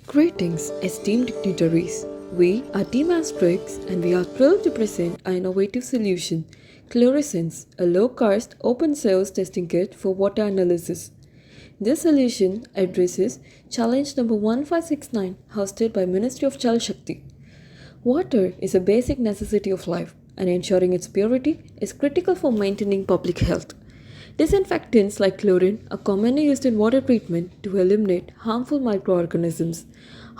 Greetings, esteemed dignitaries. We are Team Astrix and we are thrilled to present our innovative solution, Chlorosense, a low-cost open-source testing kit for water analysis. This solution addresses challenge number 1569 hosted by Ministry of Jal Shakti. Water is a basic necessity of life and ensuring its purity is critical for maintaining public health. Disinfectants like chlorine are commonly used in water treatment to eliminate harmful microorganisms.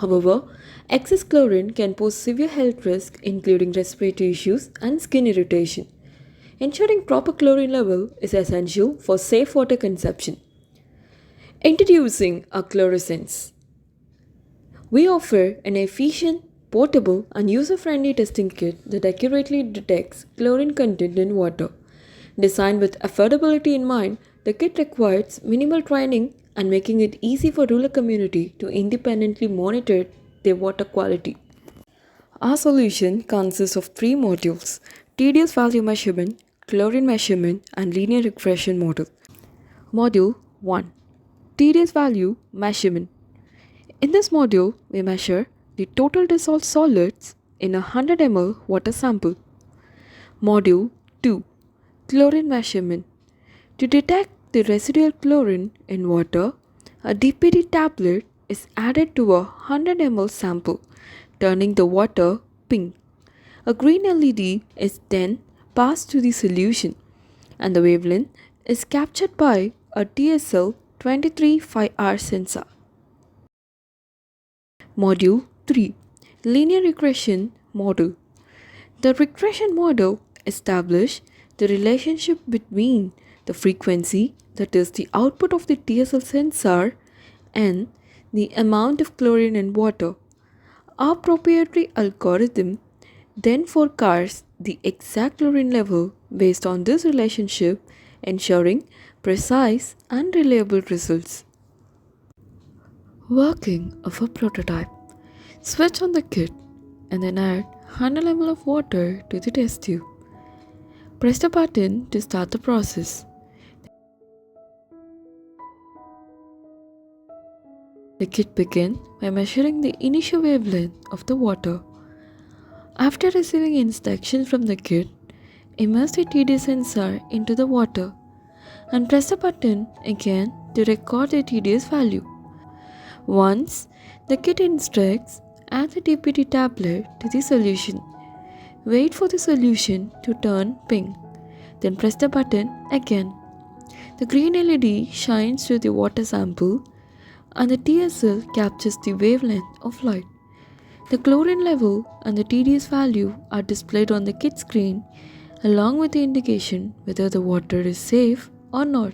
However, excess chlorine can pose severe health risks including respiratory issues and skin irritation. Ensuring proper chlorine level is essential for safe water consumption. Introducing a Chlorosense. We offer an efficient, portable, and user-friendly testing kit that accurately detects chlorine content in water. Designed with affordability in mind, the kit requires minimal training and making it easy for rural community to independently monitor their water quality. Our solution consists of three modules: TDS value measurement, chlorine measurement, and linear regression module. Module 1: TDS value measurement. In this module, we measure the total dissolved solids in a 100 ml water sample. Module 2: Chlorine measurement. To detect the residual chlorine in water, a DPT tablet is added to a 100 ml sample, turning the water pink. A green LED is then passed to the solution, and the wavelength is captured by a TSL 23/5R sensor. Module 3: Linear regression model. The regression model establishes the relationship between the frequency, that is the output of the TSL sensor, and the amount of chlorine in water. Our proprietary algorithm then forecasts the exact chlorine level based on this relationship, ensuring precise and reliable results. Working of a prototype. Switch on the kit and then add 100 ml of water to the test tube. Press the button to start the process. The kit begins by measuring the initial wavelength of the water. After receiving instructions from the kit, immerse the TDS sensor into the water and press the button again to record the TDS value. Once the kit instructs, add the DPT tablet to the solution. Wait for the solution to turn pink, then press the button again. The green LED shines through the water sample and the TSL captures the wavelength of light. The chlorine level and the TDS value are displayed on the kit screen along with the indication whether the water is safe or not.